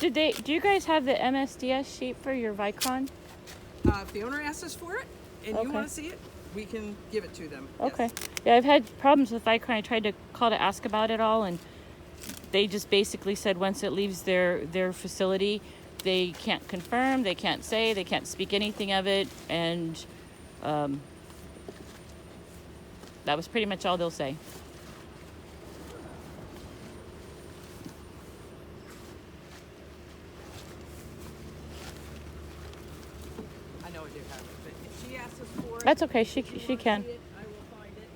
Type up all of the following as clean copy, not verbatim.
Do you guys have the MSDS sheet for your Vicron? If the owner asks us for it and you want to see it, we can give it to them. Okay. Yes. Yeah, I've had problems with Vicron. I tried to call to ask about it all, and they just basically said once it leaves their facility, they can't confirm, they can't say, they can't speak anything of it, and that was pretty much all they'll say. I know I do have it, but if she asks us for it, That's okay. She can. see it, I will find it.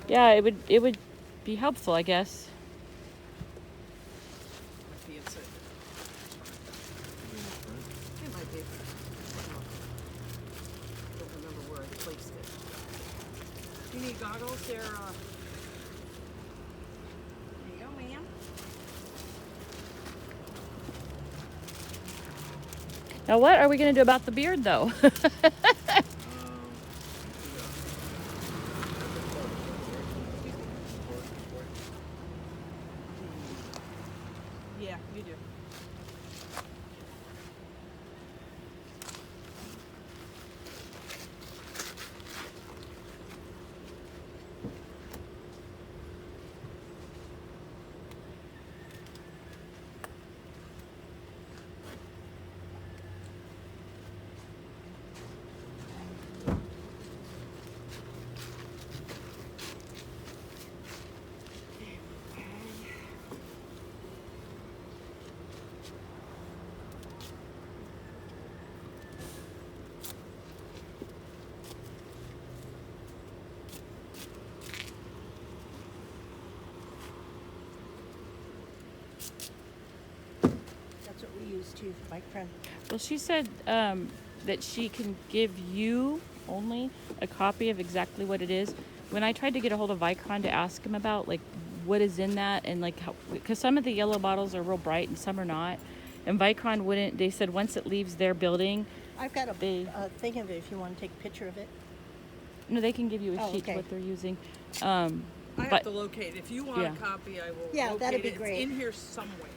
Yeah, it would be helpful, I guess. Might be inside. It might be. I don't remember where I placed it. You need goggles? There you go, ma'am. Now, what are we going to do about the beard, though? Yeah, you do. That's what we use too, my friend. Well, she said that she can give you only a copy of exactly what it is. When I tried to get a hold of Vicron to ask him about like what is in that and like how, because some of the yellow bottles are real bright and some are not, and Vicron wouldn't. They said once it leaves their building, I've got a thing of it if you want to take a picture of it. no, they can give you a sheet okay. of what they're using. I have But to locate it. If you want yeah. a copy, I will Yeah, locate that'd be it. great. It's in here somewhere.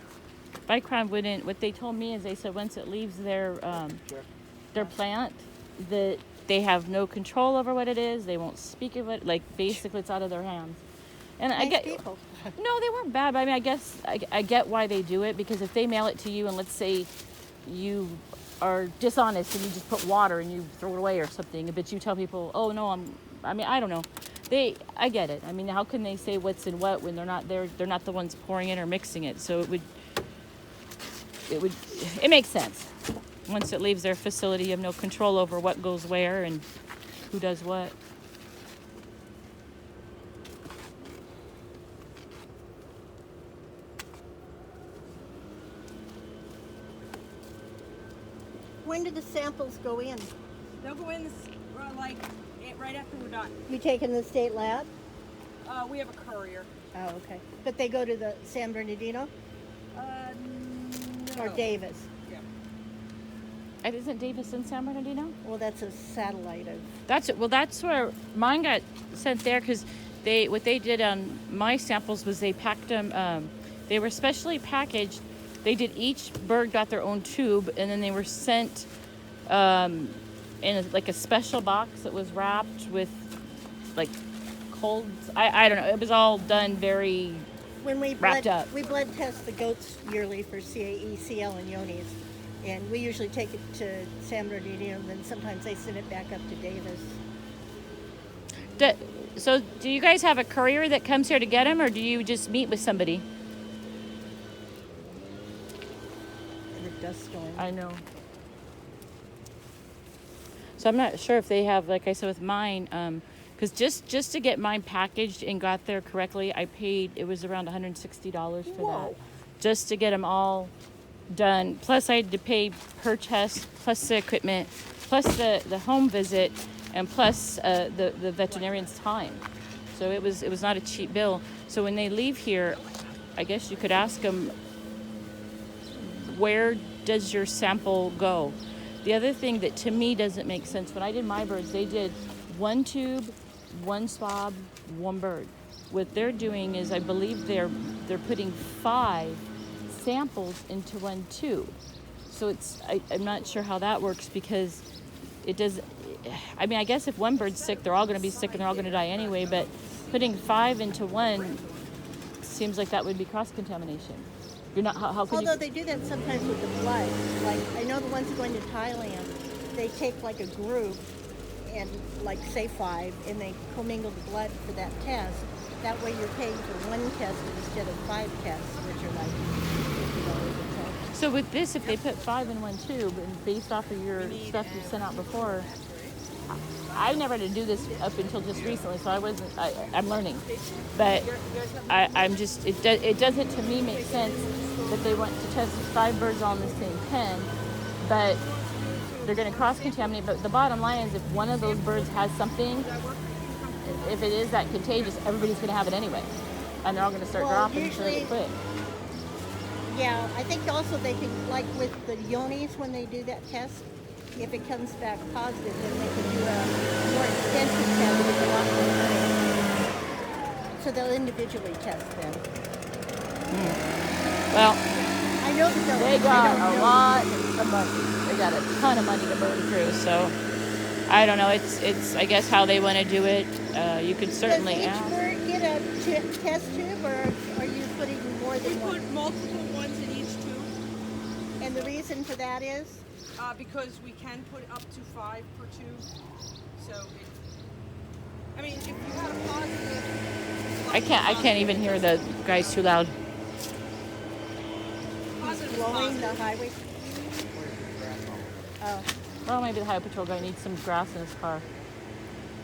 Vicron wouldn't. What they told me is they said once it leaves their plant, that they have no control over what it is. They won't speak of it. Like basically, it's out of their hands. And Nice I get people. no, they weren't bad. But I mean, I guess I get why they do it, because if they mail it to you and let's say you are dishonest and you just put water and you throw it away or something, but you tell people, oh no, I mean, I don't know. I get it. I mean, how can they say what's in what when they're not there? They're not the ones pouring it or mixing it. So it makes sense. Once it leaves their facility, you have no control over what goes where and who does what. When do the samples go in? They'll go in right after we're done. You take in the state lab? We have a courier. Oh, okay. But they go to the San Bernardino No. or Davis? Yeah. Isn't Davis in San Bernardino? Well, that's a satellite of. That's where mine got sent there, because what they did on my samples was they packed them. They were specially packaged. They did each bird got their own tube, and then they were sent in a special box that was wrapped with like cold. I don't know. It was all done very When we wrapped up. We blood test the goats yearly for CAE, CL, and Yonis, and we usually take it to San Bernardino, and then sometimes they send it back up to Davis. So do you guys have a courier that comes here to get them, or do you just meet with somebody? And the dust storm. I know. So I'm not sure if they have, like I said with mine, because just to get mine packaged and got there correctly, I paid, it was around $160 for that. Just to get them all done. Plus I had to pay per test, plus the equipment, plus the home visit, and plus the veterinarian's time. So it was not a cheap bill. So when they leave here, I guess you could ask them, where does your sample go? The other thing that to me doesn't make sense, when I did my birds, they did one tube, one swab, one bird. What they're doing is, I believe they're putting 5 samples into one tube. So I'm not sure how that works because it does. I mean, I guess if one bird's sick, they're all going to be sick and they're all going to die anyway. But putting 5 into one seems like that would be cross-contamination. You're not. How could Although you? they do that sometimes with the blood. Like I know the ones going to Thailand, they take like a group and like say 5, and they commingle the blood for that test. That way you're paying for one test instead of 5 tests, which are like $50 a test. So with this, if they put 5 in one tube, and based off of your stuff you sent out before, I never had to do this up until just recently, so I'm learning. But I'm just, it doesn't to me make sense that they want to test 5 birds all in the same pen, but they're going to cross-contaminate. But the bottom line is if one of those birds has something, if it is that contagious, everybody's going to have it anyway. And they're all going to start dropping really quick. Yeah, I think also they can, like with the yonis when they do that test, if it comes back positive, then they can do a more extensive test with a lot more time. So they'll individually test them. Well, I know that they got a lot of money. They got a ton of money to burn through. So I don't know. It's I guess how they want to do it. You could certainly Does each ask. bird get a test tube, or are you putting more We than one? put multiple ones in each tube And the reason for that is? because we can put up to 5 per tube. So, I mean, if you had a positive, I can't even hear the guys too loud. positive, Blowing the positive. highway? Oh, Well, maybe the highway patrol guy needs some grass in his car.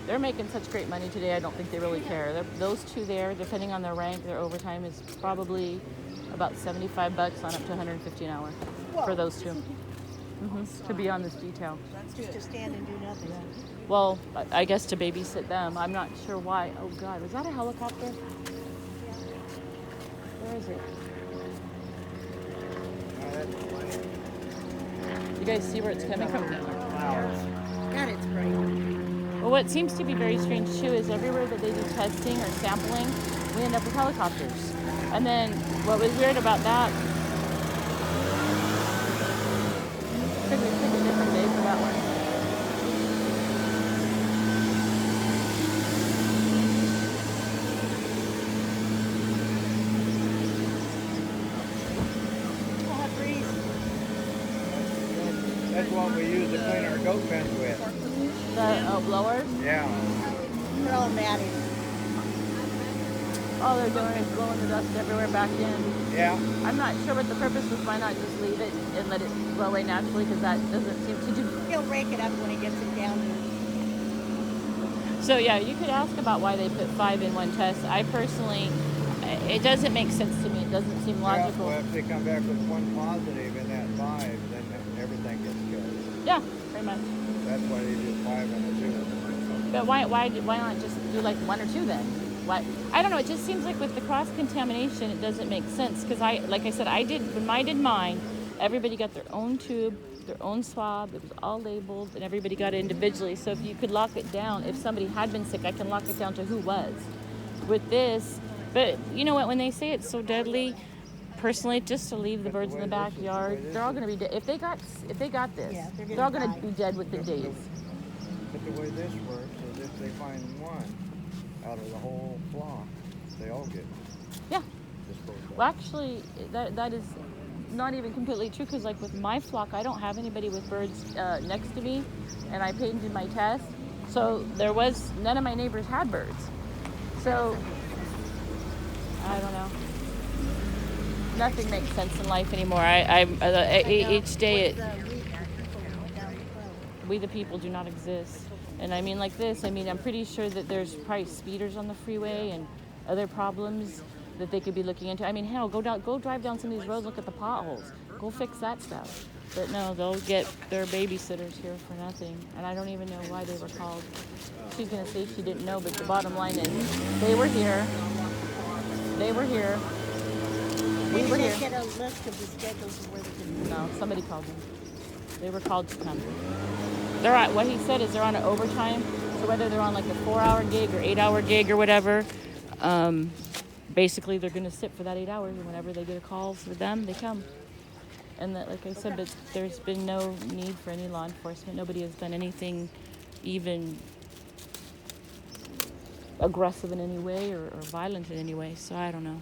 They're making such great money today. I don't think they really care. Those two there, depending on their rank, their overtime is probably about $75 on up to $150 an hour for those two. To be on this detail. just to stand and do nothing. Well, I guess to babysit them. I'm not sure why. Oh God, was that a helicopter? Where is it? You guys see where it's coming from? God, it's bright. Well, what seems to be very strange too is everywhere that they do testing or sampling, we end up with helicopters. And then what was weird about that, could be a different day for that one. Oh, breeze. That's what we use to clean our goat pens with. The blowers, Yeah. They're all matted. all they're doing is blowing the dust everywhere back in. Yeah. I'm not sure what the purpose was. Why not just leave it and let it blow away naturally? Because that doesn't seem to do. He'll rake it up when he gets it down. So yeah, you could ask about why they put 5 in one test. I personally, it doesn't make sense to me. It doesn't seem logical. Well, if they come back with 1 positive in that 5, then everything gets killed. Yeah, pretty much. That's why they do 5 and a 2. But why not just do like 1 or 2 then? Why? I don't know. It just seems like with the cross contamination, it doesn't make sense. Because like I said, when I did mine, everybody got their own tube, their own swab. It was all labeled, and everybody got it individually. So if you could lock it down, if somebody had been sick, I can lock it down to who was. With this, but you know what? When they say it's so deadly, personally, just to leave the birds in the backyard, they're all going to be dead. If they got this, Yeah, they're they're all gonna going to die. be dead within days. But the way this works is if they find 1 out of the whole flock, they all get Yeah. disposed of. Well, actually, that is not even completely true because, like with my flock, I don't have anybody with birds next to me, and I paid in my test, so none of my neighbors had birds. So I don't know. Nothing makes sense in life anymore. Each day we the people do not exist. And I mean like this, I'm pretty sure that there's probably speeders on the freeway and other problems that they could be looking into. Hell, go drive down some of these roads, look at the potholes. Go fix that stuff. But no, they'll get their babysitters here for nothing. And I don't even know why they were called. She's gonna say she didn't know, but the bottom line is they were here. They were here. We Maybe were they here. get a list of the schedules of where they can. No, somebody called them. They were called to come. They're on, what he said is they're on an overtime. So whether they're on like a 4-hour gig or 8-hour gig or whatever, basically they're going to sit for that 8 hours, and whenever they get a call with them, they come. And that, like I said, but there's been no need for any law enforcement. Nobody has done anything even aggressive in any way or violent in any way. So I don't know.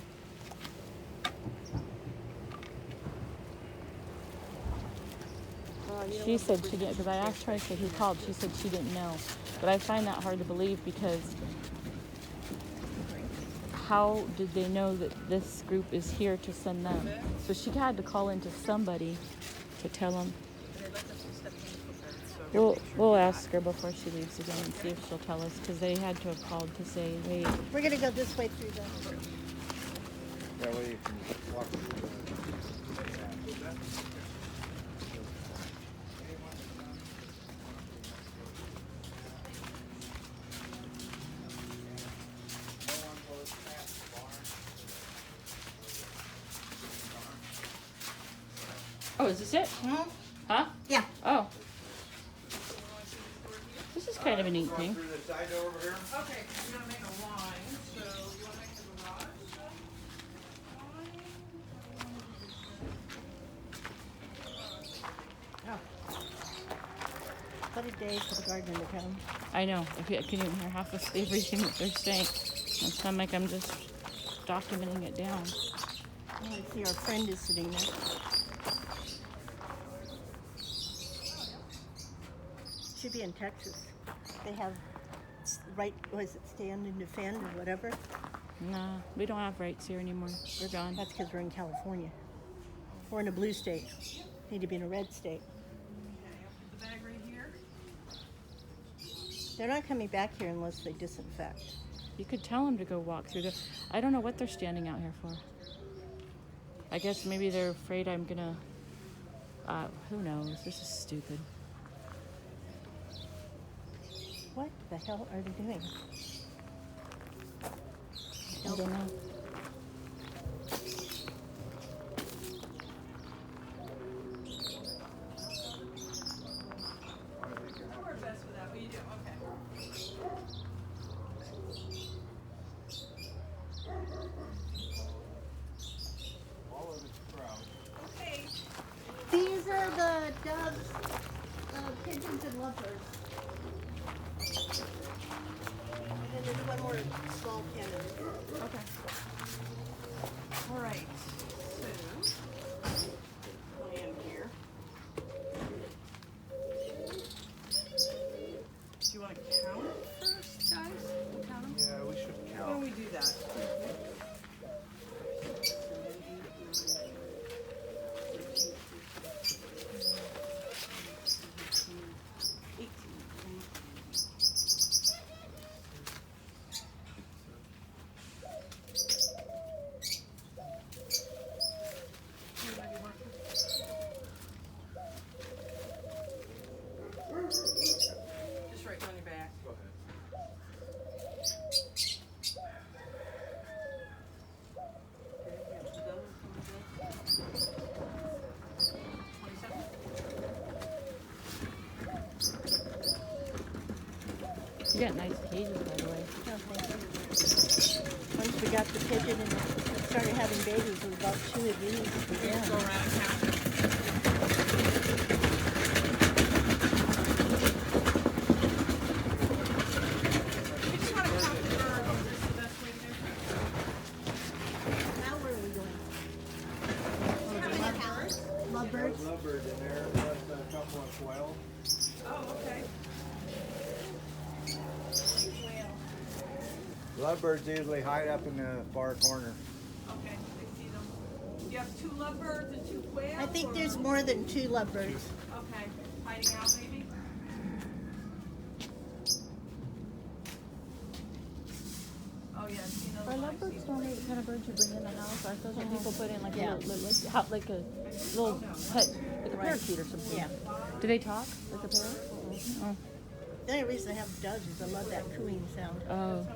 She said she didn't, because I asked her, I said, who called? She said she didn't know. But I find that hard to believe, because how did they know that this group is here to send them? So she had to call into somebody to tell them. We'll ask her before she leaves again and see if she'll tell us, because they had to have called to say, hey. We're gonna go this way through the. That way you can walk through the. Oh, is this it? Hmm? Huh? Yeah. Oh. This is kind of a neat thing. Okay, you're gonna make a line, so you wanna make the garage line? What a day for the gardener to come. I know. I can't even hear half of everything that they're saying. It sounds like I'm just documenting it down. Oh, I see our friend is sitting there. Should be in Texas. They have right, was it stand and defend or whatever? Nah, we don't have rights here anymore. They're gone. That's because we're in California. We're in a blue state. Need to be in a red state. Okay, I'll put the bag right here. They're not coming back here unless they disinfect. You could tell them to go walk through the. I don't know what they're standing out here for. I guess maybe they're afraid I'm gonna. Who knows? This is stupid. What the hell are they doing? I don't know. I'll work best with that. What you do? Okay. All of it's proud. Okay. These are the doves, pigeons, and lovebirds. And then there's one more small pen in there. Okay. All right. So, plan here. Do you want to count it first, guys? We'll count them. Yeah, we should Why count. don't we do that? 18. Just right on your back. Go ahead. You got nice cages, by the way. Oh, thank you. Once we got the pigeon and started having babies, it was about 2 of these. Go around and count. We just want to count the birds. Is this the best way to do it? Now where are we going? How many birds? Lovebirds? Lovebird in there, plus a couple of quail. Oh, okay. Lovebirds usually hide up in the far corner. Okay, I see them. You have 2 lovebirds and 2 quails? I think or- there's more than 2 lovebirds. Okay, hiding out maybe? Oh yeah, I've seen those. Are I've lovebirds seen normally the kind of birds you bring in the house? Aren't those what people put in like Yeah. a like a little pet, like a parakeet or something? Yeah. Do they talk like a parrot? Oh. The only reason I have doves is I love that cooing sound. Oh.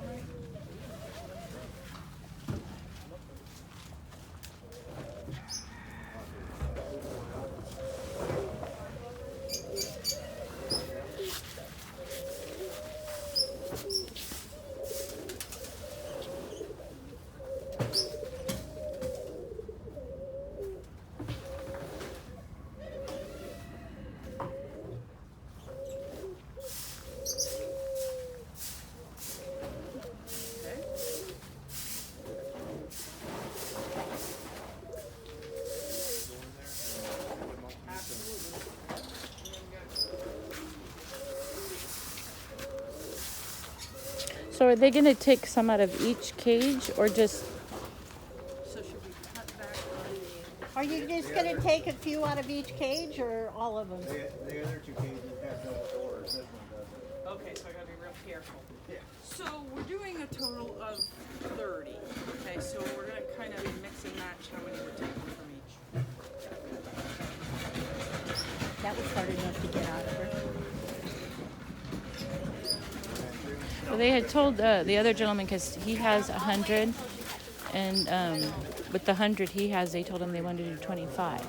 So are they gonna take some out of each cage or just? So should we cut back on the? Are you just gonna take a few out of each cage or all of them? The other two cages have double doors. This one doesn't. Okay, so I gotta be real careful. Yeah. So we're doing a total of 30. Okay, so we're gonna kind of mix and match how many we're taking from each. That was hard enough to get out of her. Well, they had told the other gentleman because he has 100, and with the 100 he has, they told him they wanted to do 25.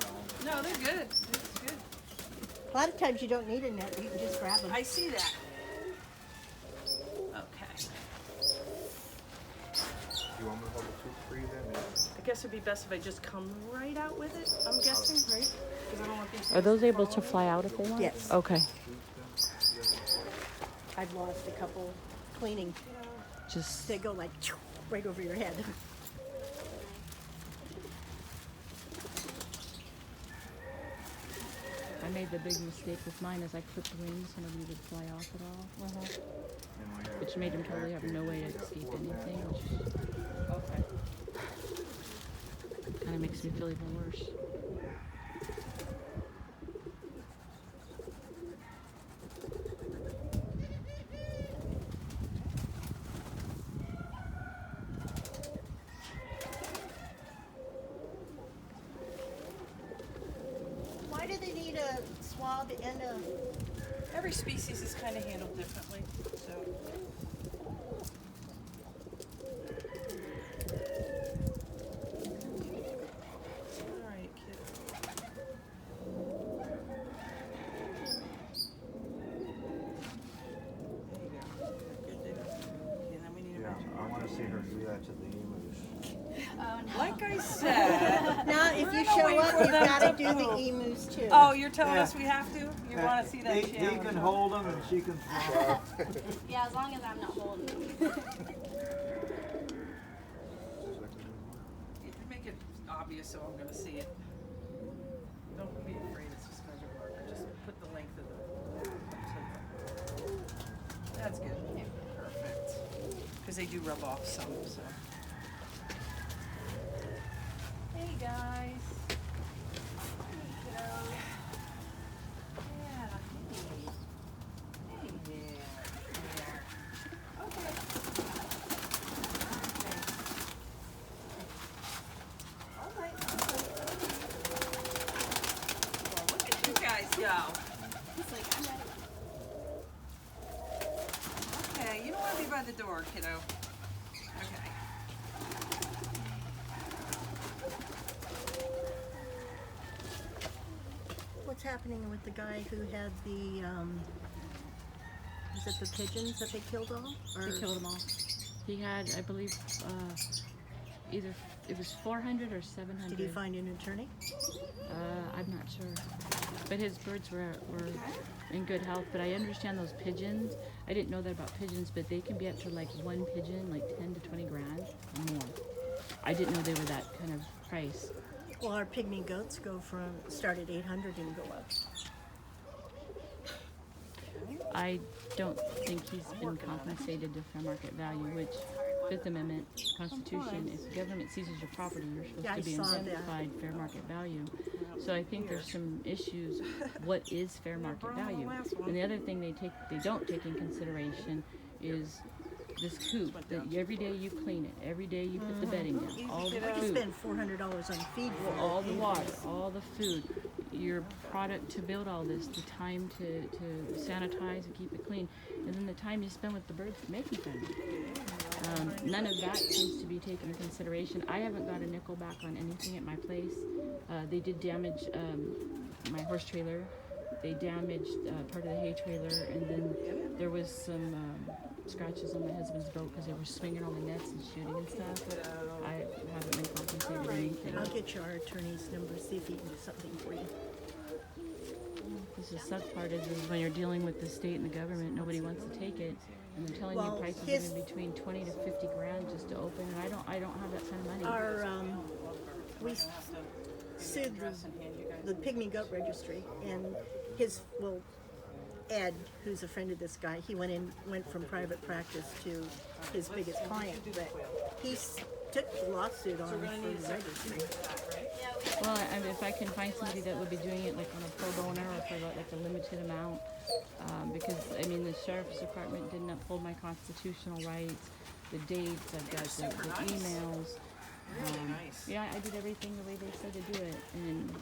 No, they're good. It's good. A lot of times you don't need a net, you can just grab them. I see that. Okay. You want me to hold the tube for you then? I guess it'd be best if I just come right out with it. I'm guessing, right? Because I don't want these. Are those able to fly out if they want? Yes. Okay. I've lost a couple cleaning. Just They go like right over your head. I made the big mistake with mine is I clipped wings so nobody would fly off at all, which made them totally have no way to escape anything, which Okay. kind of makes me feel even worse. Why do they need a swab and a... Every species is kind of handled differently, so. All right, kiddo. There you go. Good there. Okay, then we need to Yeah, measure. I want to see her do that to the emus. Like I said. Now, if We're you gonna show wait up, for you've them got to to do the move. emus too. Oh, you're telling Yeah. us we have to? You want to see that He challenge? can huh? hold them and she can fly. Yeah, as long as I'm not holding them. You can make it obvious so I'm gonna see it. Don't be afraid, it's just measure marker. Just put the length of the. That's good. Perfect. Because they do rub off some, so. Hey guys. Hey kiddos. Yeah. Hey. Hey. Yeah. Okay. All right. Well, look at you guys go. He's like, I'm ready. Okay, you don't want to be by the door, kiddo. Okay. What's happening with the guy who had the, is it the pigeons that they killed all? Or They killed them all. He had, I believe, either it was 400 or 700. Did he find an attorney? I'm not sure, but his birds were in good health. But I understand those pigeons. I didn't know that about pigeons, but they can be up to like one pigeon, like 10 to 20 grand or more. I didn't know they were that kind of price. Well, our pygmy goats start at 800 and go up. I don't think he's been compensated to fair market value, which Fifth Amendment Constitution, if the government seizes your property, you're supposed Yeah, to I be saw that. indemnified fair market value. So I think there's some issues. What is fair market value? And the other thing they don't take in consideration is this coop that every day you clean it, every day you put the bedding down, all the I food, spend $400 on feed for it. all the water, all the food, your product to build all this, the time to sanitize and keep it clean, and then the time you spend with the birds making them. None of that seems to be taken into consideration. I haven't got a nickel back on anything at my place. They did damage my horse trailer. They damaged part of the hay trailer, and then there was some scratches on my husband's boat because they were swinging all the nets and shooting and stuff. I haven't been compensated anything. I'll get you our attorney's number, see if he can do something for you. This is suck part is when you're dealing with the state and the government, nobody wants to take it, and they're telling Well, you prices his- are in between 20 to 50 grand just to open, and I don't have that kind of money. Our, we sued the pygmy goat registry, and his, well, Ed, who's a friend of this guy, he went from private practice to his biggest client, but he took the lawsuit on We're him gonna need for a the separate registry. thing for that, right? Yeah, we Well, I mean, if I can find somebody that would be doing it like on a pro bono or for like a limited amount, because I mean the sheriff's department didn't uphold my constitutional rights, the dates, I've got Super the nice. emails. Really nice. Yeah, I did everything the way they said to do it, and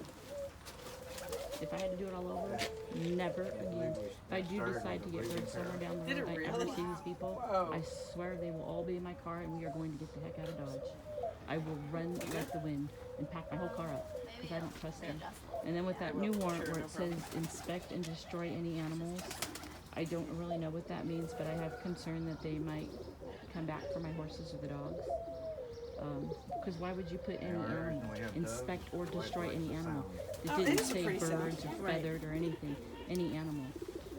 if I had to do it all over, never again. If I do decide to get rid somewhere down the Did road, it I ever really? see these people, Whoa. I swear they will all be in my car, and we are going to get the heck out of Dodge. I will run like the wind and pack my whole car up because I don't trust them. And then with that new warrant where it says inspect and destroy any animals, I don't really know what that means, but I have concern that they might come back for my horses or the dogs. Because why would you put any animal, inspect or destroy any animal? It Oh, didn't it is a say pretty sound. birds or feathered or anything, any animal.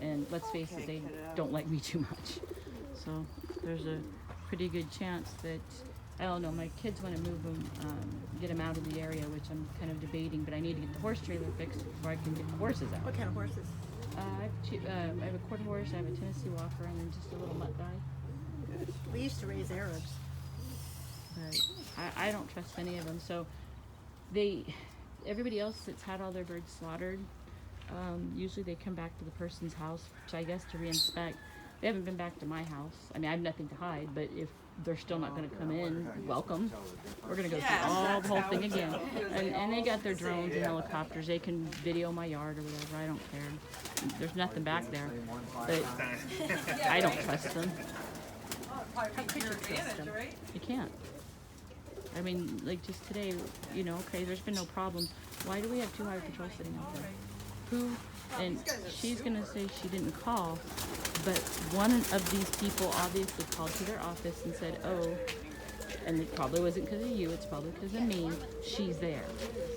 And let's face it, they cut it out. don't like me too much. So there's a pretty good chance that, I don't know, my kids want to move them, get them out of the area, which I'm kind of debating, but I need to get the horse trailer fixed before I can get the horses out. What kind of horses? I have a quarter horse, I have a Tennessee Walker, and then just a little mutt guy. We used to raise Arabs. But I don't trust any of them. So everybody else that's had all their birds slaughtered, usually they come back to the person's house, which I guess to reinspect. They haven't been back to my house. I mean, I have nothing to hide, but if they're still not going to come in, welcome. We're going to go Yes, through all that's the whole how thing it's again. done, because they And they all got their say drones and that. helicopters. They can video my yard or whatever. I don't care. There's nothing back there. But I don't trust them. Oh, it'd probably be to your advantage, right? You can't. I mean, like just today, you know, okay, there's been no problems. Why do we have 2 highway patrols sitting out there? Who? And she's gonna say she didn't call, but one of these people obviously called to their office and said, oh, and it probably wasn't because of you, it's probably because of me, she's there.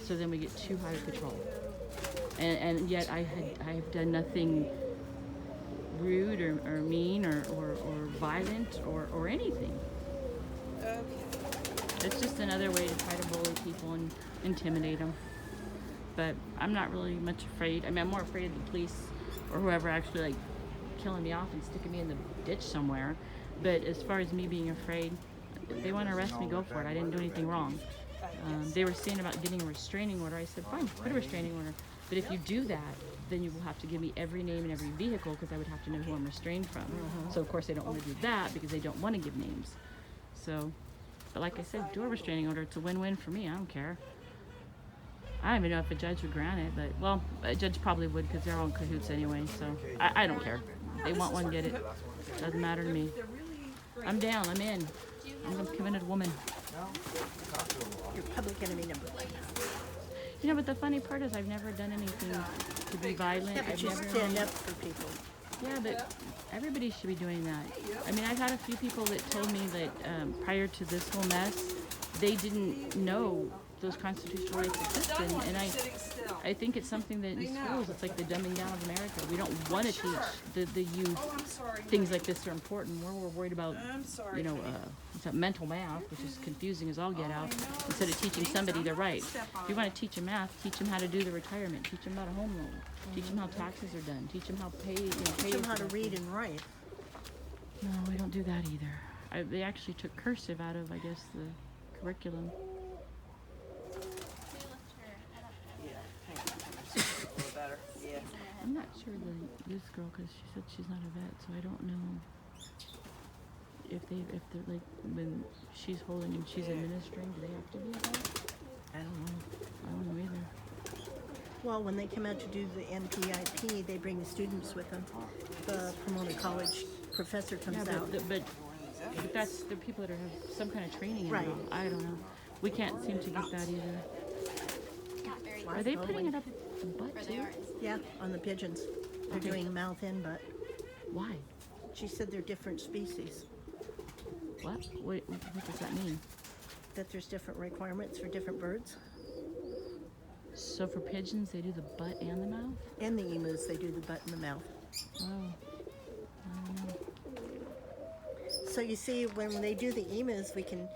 So then we get 2 highway patrol. And yet I have done nothing rude or mean or violent or anything. Okay. It's just another way to try to bully people and intimidate them. But I'm not really much afraid. I mean, I'm more afraid of the police or whoever actually like killing me off and sticking me in the ditch somewhere. But as far as me being afraid, if they want to arrest me, go for it. I didn't do anything wrong. They were saying about getting a restraining order. I said, fine, put a restraining order. But if you do that, then you will have to give me every name and every vehicle because I would have to know who I'm restrained from. So of course they don't want to do that because they don't want to give names. So, but like I said, do a restraining order. It's a win-win for me. I don't care. I don't even know if a judge would grant it, but well, a judge probably would because they're all in cahoots anyway. So I don't care. They want one, get it. Doesn't matter to me. They're really great. I'm down. I'm in. I'm a committed woman. You're public enemy number 1. You know, but the funny part is I've never done anything to be violent. Yeah, but I've you never. stand up for people. Yeah, but everybody should be doing that. I mean, I've had a few people that told me that prior to this whole mess, they didn't know those constitutional rights existed, and Sitting still. I think it's something that in schools, it's like the dumbing down of America. We don't want to teach the youth Oh, I'm sorry. things like this are important. We're worried about, I'm sorry. you know, it's mental math, which is confusing as all get out, instead of teaching somebody their rights. If you want to teach them math, teach them how to do the retirement, teach them about a home loan, teach them how taxes are done, teach them how pay, you know, pay. Teach them how to read and write. No, we don't do that either. They actually took cursive out of, I guess, the curriculum. A little better. Yeah. I'm not sure this girl, because she said she's not a vet, so I don't know if they're like, when she's holding and she's administering, do they have to be a vet? I don't know either. Well, when they come out to do the NPIP, they bring the students with them. The Pomona College professor comes Yeah, out. but that's the people that have some kind of training in Right. it. I don't know. We can't seem to get that either. Not very Are they Well, putting when- it up the butt where they too? are. Yeah, on the pigeons. They're Okay. doing mouth in butt. Why? She said they're different species, What does that mean? that there's different requirements for different birds. So for pigeons, they do the butt and the mouth? And the emus, they do the butt and the mouth. Oh. So you see, when they do the emus, we can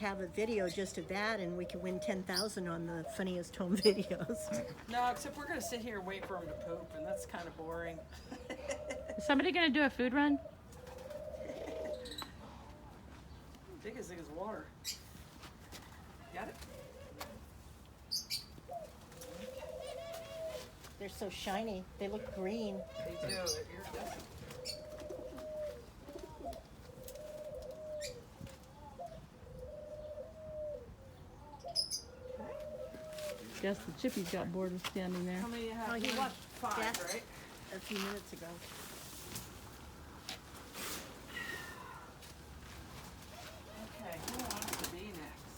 have a video just of that, and we could win 10,000 on the funniest home videos. No, except we're gonna sit here and wait for him to poop, and that's kind of boring. Is somebody gonna do a food run? Biggest thing is water. Got it? They're so shiny. They look green. They do. They're iridescent. Guess the chippies got bored with standing there. How many you have? Oh, he watched 5, that right? a few minutes ago. Okay, who wants to be next?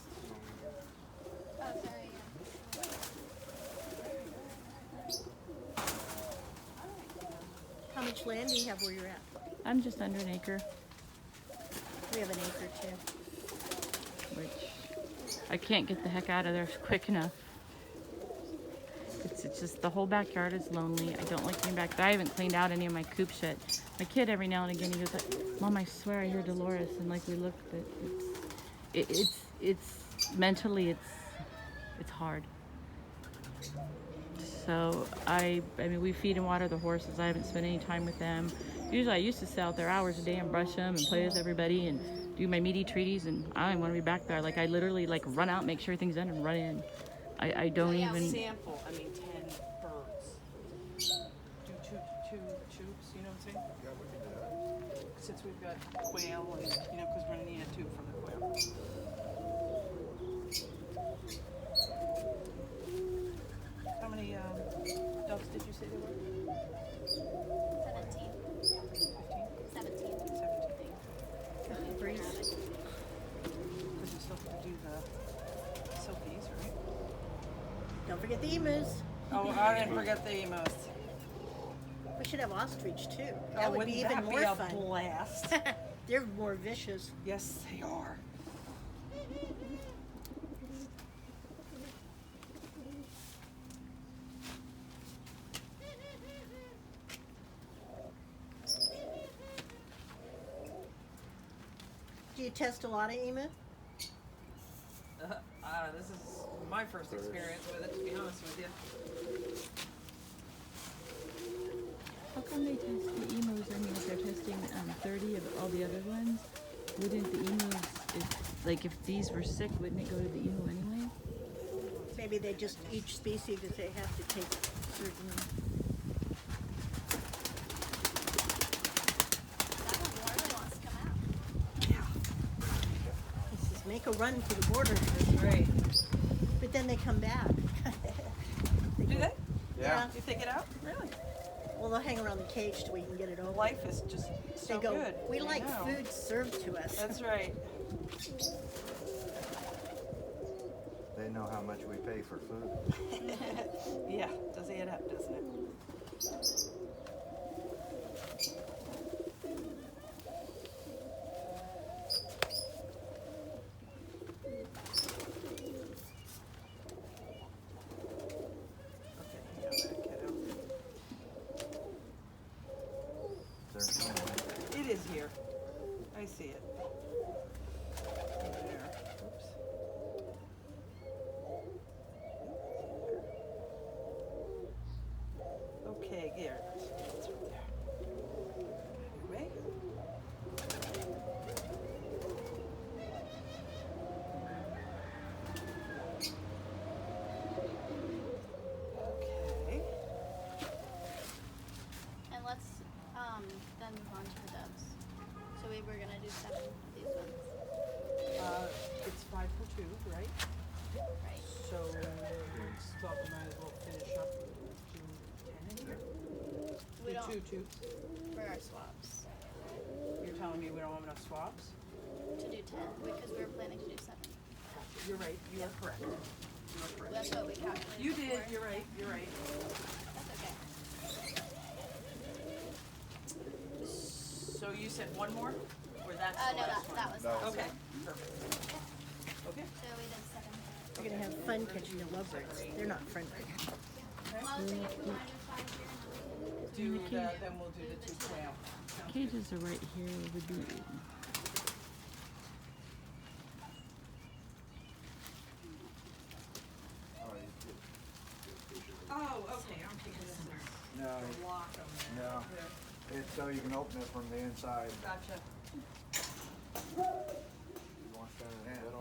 Oh, sorry. How much land do you have where you're at? I'm just under an acre, We have an acre too. which I can't get the heck out of there quick enough. It's just the whole backyard is lonely. I don't like being back there. I haven't cleaned out any of my coop shit. My kid every now and again he goes like, "Mom, I swear I hear Dolores," and like we look, but it's mentally it's hard. So I mean we feed and water the horses. I haven't spent any time with them. Usually I used to sit out there hours a day and brush them and play with everybody and do my meaty treaties, and I don't even want to be back there. Like I literally like run out, make sure everything's done, and run in. I don't even. Sample, 10 birds. Do two tubes, you know what I'm saying? Yeah, we can do that. Since we've got quail and, because we're gonna need a tube from the quail. How many ducks did you say there were? 17. 15? 17. 17. Breeze. Because you still have to do the silkies, right? Don't forget the emus. Oh, I didn't forget the emus. We should have ostrich too. That would wouldn't be even that more be a fun. blast? They're more vicious. Yes, they are. Do you test a lot of emu? This is my first experience with it, to be honest with you. How come they test the emus? I mean, if they're testing 30 of all the other ones, wouldn't the emus, if these were sick, wouldn't it go to the emu anyway? Maybe they just, each species, if they have to take certain. That one more than wants to come out. This is make a run for the border. That's right. But then they come back. Do they? Yeah. You take it out? Really? Well, they'll hang around the cage till we can get it over. Life is just so They go, good. we I like know. food served to us. That's right. They know how much we pay for food. Yeah, does add up, doesn't it? Okay, hang on a minute, kiddo. There's somewhere. It is here. I see it. There. Oops. Okay, here. It's right there. Anyway. Okay. And let's then move on to the doves. So we were gonna do 7 of these ones, It's 5 per tube, right? right? So thought we might as well finish up doing 10 in here. We Do don't 2 tubes. for our swaps You're telling me we don't have enough swaps? to do 10 because we were planning to do 7. You're right. You are correct. You are correct. That's what we calculated. You did. before. You're right. You're right. That's okay. So you said one more, or that's the No, last one? that was the No. last Okay. one. Perfect. Okay. So we did 7. We're gonna have fun catching the lovebirds. They're not friendly. Well, so if we want to do 5 here. Do the, then we'll do the 2 quail. Sounds good. Cages are right here. Would be. to lock them. No. It's so you can open it from the inside. Gotcha. You want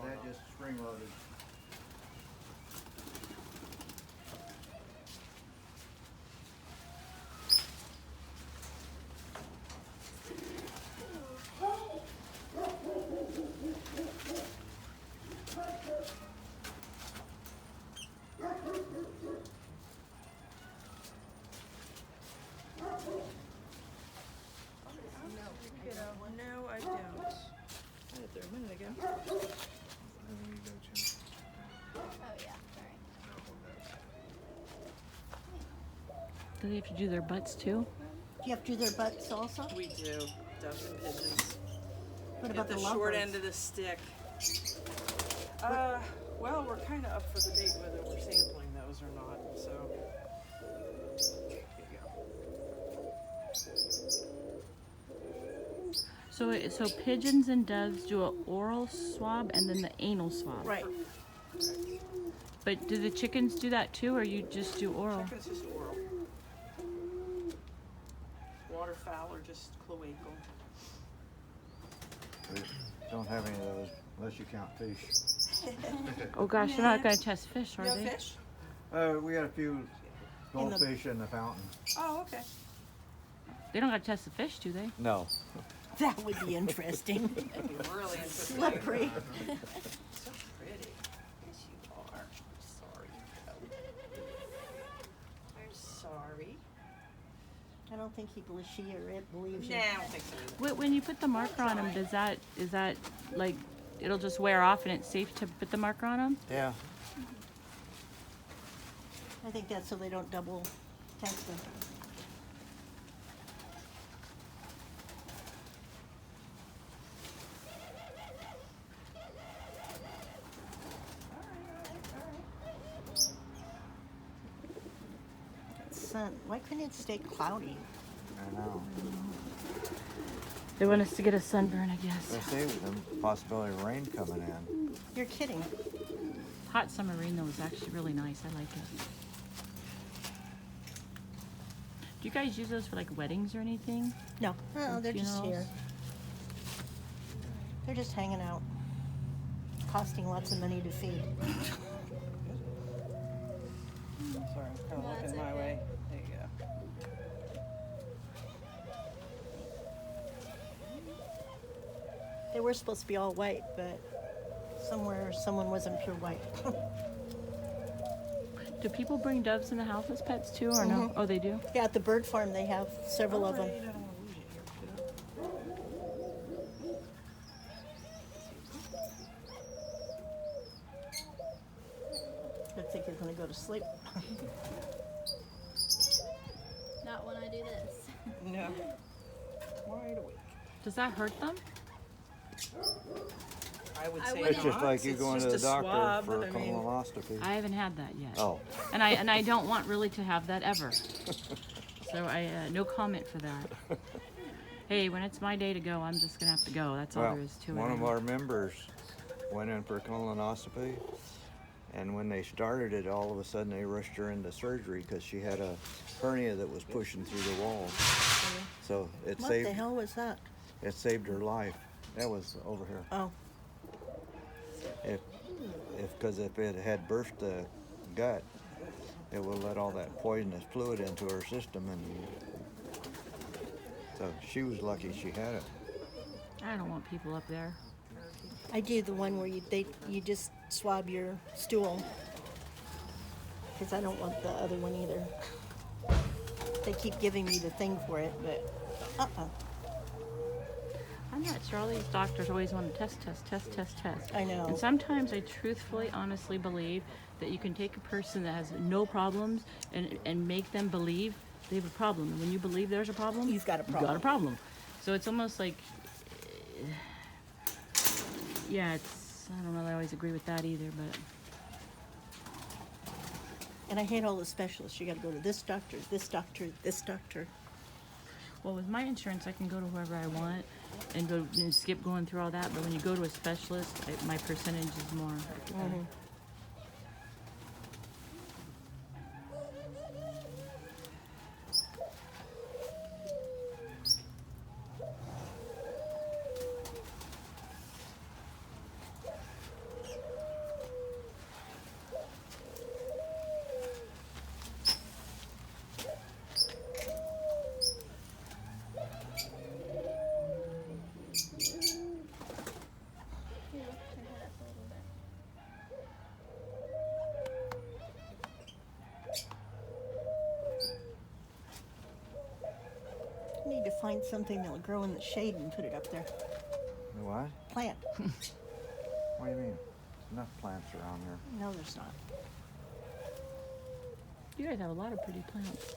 that just spring loaded. No, I don't. I had it there a minute ago. Oh yeah, sorry. Do they have to do their butts too? Do you have to do their butts also? We do. Doves and pigeons. What Get about the the short lovebirds? end of the stick. Well, we're kind of up for debate whether we're sampling those or not. So, here you go. So pigeons and doves do an oral swab and then the anal swab. Right. But do the chickens do that too, or you just do oral? Chicken's just oral. Waterfowl are just cloacal. We don't have any of those unless you count fish. Oh gosh, they're not going to test fish, are You have they? fish? We got a few In the- goldfish in the fountain. Oh, okay. They don't got to test the fish, do they? No. That would be interesting. That'd be really interesting. Slippery. So pretty. Yes, you are. Sorry. We're sorry. I don't think he believes she or it believes you. Nah, I don't think so either. When you put the marker on them, is that like it'll just wear off and it's safe to put the marker on them? Yeah. I think that's so they don't double test them. Sun. Why couldn't it stay cloudy? I know. They want us to get a sunburn, I guess. They say the possibility of rain coming in. You're kidding. Hot summer rain though is actually really nice. I like it. Do you guys use those for like weddings or anything? No, no, they're just Funerals? here. They're just hanging out, costing lots of money to feed. Sorry, I'm kind of No, that's looking my okay. way. There you go. They were supposed to be all white, but somewhere someone wasn't pure white. Do people bring doves in the house as pets too, or no? Oh, they do. Yeah, at the bird farm they have several of them. Alright, I don't want to lose it here, kiddo. Looks like you're gonna go to sleep. Not when I do this. No. Wide awake. Does that hurt them? I would I say wouldn't. It's just not. like you It's going to just the a doctor swab, for a I mean, colonoscopy. I haven't had that yet. Oh. And I don't want really to have that ever. So I no comment for that. Hey, when it's my day to go, I'm just gonna have to go. That's all Well, there is to it. one of our members went in for a colonoscopy, and when they started it, all of a sudden they rushed her into surgery because she had a hernia that was pushing through the wall. So it What saved the hell was that? her life. That was over here. Oh, Because if it had burst the gut, it would let all that poisonous fluid into her system, and so she was lucky she had it. I don't want people up there. I do the one where you just swab your stool. Because I don't want the other one either. They keep giving me the thing for it, but I'm not sure. All these doctors always want to test. I know. And sometimes I truthfully, honestly believe that you can take a person that has no problems and make them believe they have a problem. And when you believe there's a problem, You've got a You've got a problem. So it's almost like, yeah, it's, I don't know that I always agree with that either, but And I hate all the specialists. You got to go to this doctor, this doctor, this doctor. well, with my insurance, I can go to whoever I want and go and skip going through all that. But when you go to a specialist, my percentage is more. need to find something that'll grow in the shade and put it up there. What? Plant. What do you mean? Enough plants around here. No, there's not. You guys have a lot of pretty plants.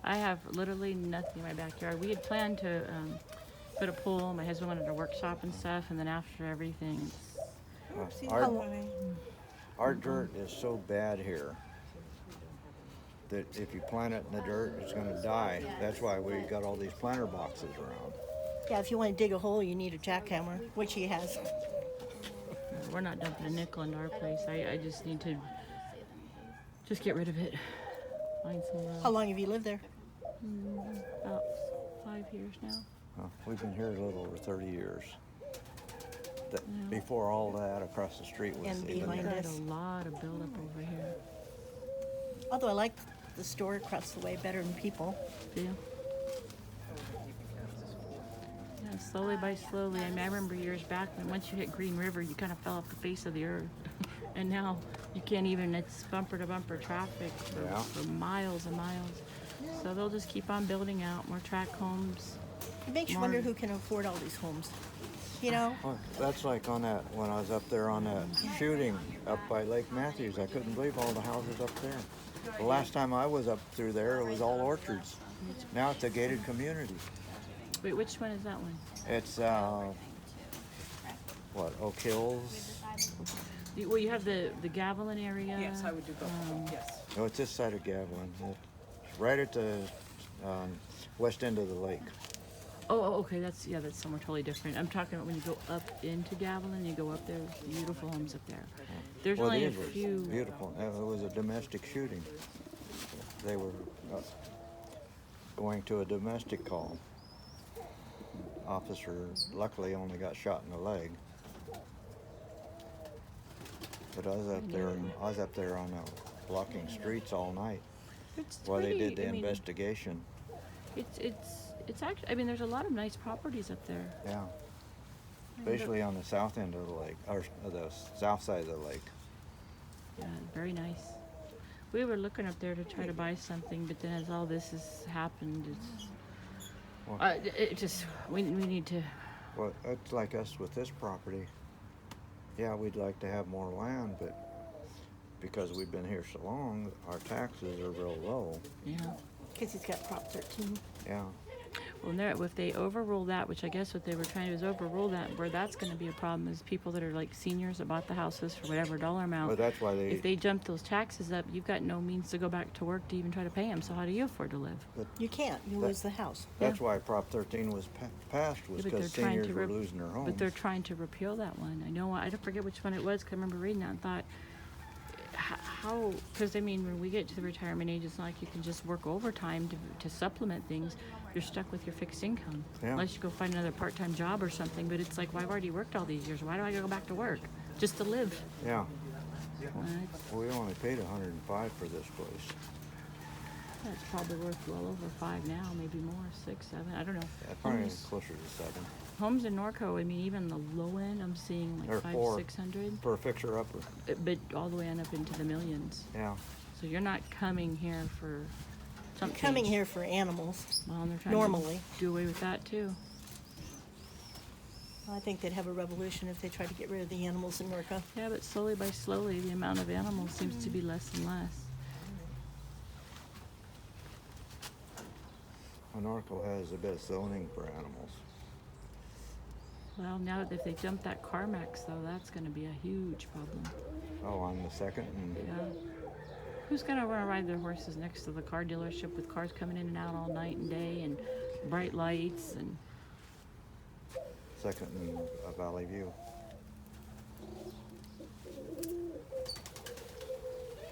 I have literally nothing in my backyard. We had planned to put a pool. My husband wanted a workshop and stuff, and then after everything, Our dirt is so bad here that if you plant it in the dirt, it's going to die. That's why we got all these planter boxes around. Yeah, if you want to dig a hole, you need a jackhammer, which he has. we're not dumping a nickel into our place. I just need to just get rid of it. Find somewhere else. How long have you lived there? About 5 years now. We've been here a little over 30 years. Yeah. Before all that, across the street was And even behind there. Got a lot of buildup over here. Although I like the store across the way better than people. Do you? Yeah, slowly by slowly. I mean, I remember years back when once you hit Green River, you kind of fell off the face of the earth. And now you can't even, it's bumper to bumper traffic for miles and miles. So they'll just keep on building out more tract homes. It makes you wonder who can afford all these homes. You know? Well, that's like on that, when I was up there on that shooting up by Lake Matthews, I couldn't believe all the houses up there. The last time I was up through there, it was all orchards. Now it's a gated community. Wait, which one is that one? It's, Oak Hills? Well, you have the Gavilan area. Yes, I would do both. Yes. No, it's this side of Gavilan. It's right at the west end of the lake. Oh, okay. That's somewhere totally different. I'm talking about when you go up into Gavilan, you go up there. Beautiful homes up there. There's only a it was few. beautiful. It was a domestic shooting. They were going to a domestic call. Officer luckily only got shot in the leg. But I was up there on blocking streets all night It's while they pretty, did the I mean, investigation. It's actually. I mean, there's a lot of nice properties up there. Yeah. Especially on the south end of the lake, or the south side of the lake. Yeah, very nice. We were looking up there to try to buy something, but then as all this has happened, we need to. Well, it's like us with this property. Yeah, we'd like to have more land, but because we've been here so long, our taxes are real low. Yeah. Because he's got Prop 13. Yeah. Well, if they overrule that, which I guess what they were trying to do is overrule that, where that's going to be a problem is people that are like seniors that bought the houses for whatever dollar amount. But that's why if they jump those taxes up, you've got no means to go back to work to even try to pay them. So how do you afford to live? You can't. You lose the house. That's why Prop 13 was passed, was Yeah, but because they're trying seniors to were losing their homes. But they're trying to repeal that one. I know. I don't forget which one it was. 'Cause I remember reading that and thought, how? Because I mean, when we get to the retirement age, it's not like you can just work overtime to supplement things. You're stuck with your fixed income Yeah. unless you go find another part-time job or something. But it's like, well, I've already worked all these years. Why do I go back to work just to live? Yeah. Well, Well, we only paid $105 for this place. it's probably worth well over 5 now, maybe more, 6, 7. I don't know. Yeah, probably Homes, closer to 7. homes in Norco. I mean, even the low end, I'm seeing like Or 500, 600. For a fixer-upper. But all the way on up into the millions. Yeah. So you're not coming here for something. Coming here for animals. Well, and they're trying normally. to do away with that too. I think they'd have a revolution if they tried to get rid of the animals in Norco. Yeah, but slowly by slowly, the amount of animals seems to be less and less. Norco has the best zoning for animals. Well, now if they jump that CarMax, though, that's going to be a huge problem. Oh, on the second? And Yeah. Who's going to ride their horses next to the car dealership with cars coming in and out all night and day and bright lights and second in Valley View.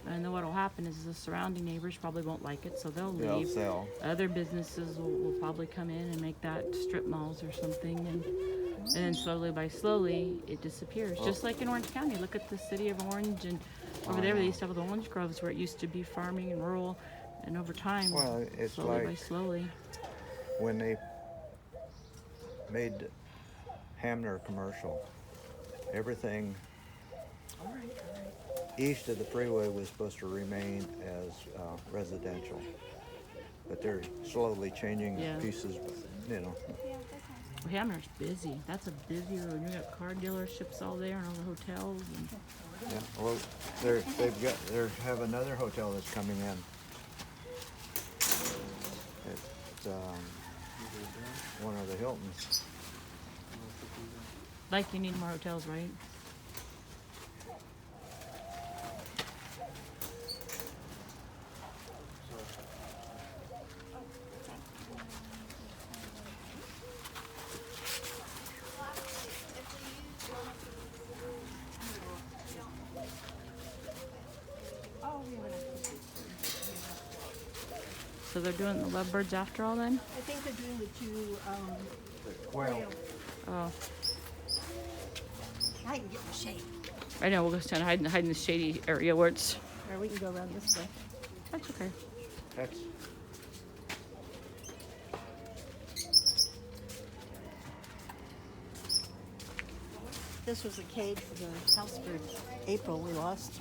And then what will happen is the surrounding neighbors probably won't like it, so they'll They'll leave. sell. Other businesses will probably come in and make that strip malls or something, and then slowly by slowly it disappears. Just like in Orange County, look at the city of Orange, and over there they used to have the orange groves where it used to be farming and rural, and over time, Well, it's slowly by like slowly. when they made Hamner commercial, everything east of the freeway was supposed to remain as residential. but they're slowly changing Yeah. pieces, but, you know. Yeah, that sounds Well, Hamner's busy. That's a busy road. You got car dealerships all there and all the hotels. And Yeah, well, they have another hotel that's coming in. It's one of the Hiltons. like, you need more hotels, right? So they're doing the lovebirds after all then? I think they're doing the two, Well, Oh, I can get in the shade. I know. We'll go stand hide in the shady area where it's. Or we can go around this way. That's okay. that's, This was a cage for the house for April we lost.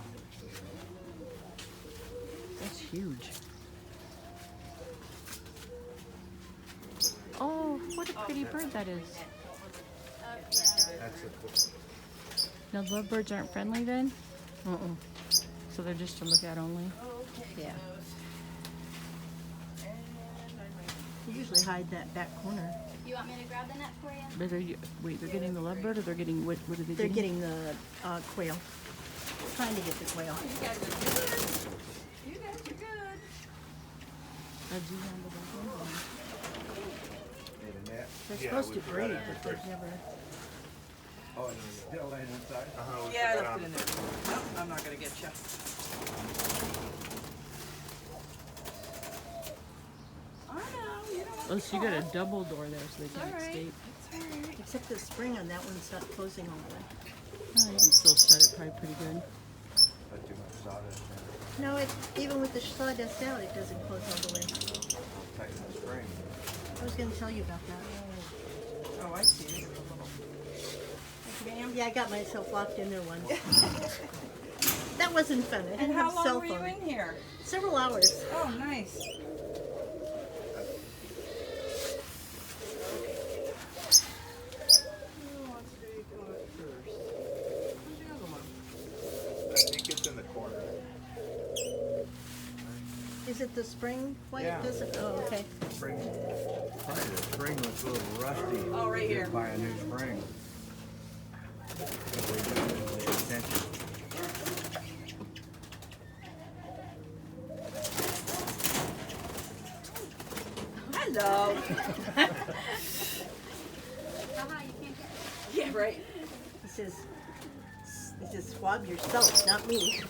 That's huge. Oh, what a pretty bird that is. that's it. Now, lovebirds aren't friendly then? So they're just to look at only? Yeah. You usually hide that back corner. You want me to grab the net for you? But wait, they're getting the lovebird or they're getting, what are they They're getting? getting the quail. Trying to get the quail. You guys are good. You guys are good. They're supposed to breed, but they've never. Oh, and there's a hill laying inside? Yeah, I left it in there. Nope, I'm not gonna get you. I know, you don't want Oh, so you got a double door there so they can't alright. escape. It's alright. Except the spring on that one's not closing all the way. Oh, you can still shut it probably pretty good. Put too much sawdust in it. No, it even with the sawdust out, it doesn't close all the way. Tighten the spring. I was going to tell you about that. Oh, I see. Yeah, I got myself locked in there once. That wasn't fun. I And didn't how have a long cell were you phone. in here? Several hours. Oh, nice. I think it's in the corner. Is it the spring white? Yeah. Does it? Oh, okay. Spring, probably the spring looks a little rusty. Oh, right here. Buy a new spring. If we do the extension. Hello. Haha, you can't get it. Yeah, right. He says swab yourself, not me.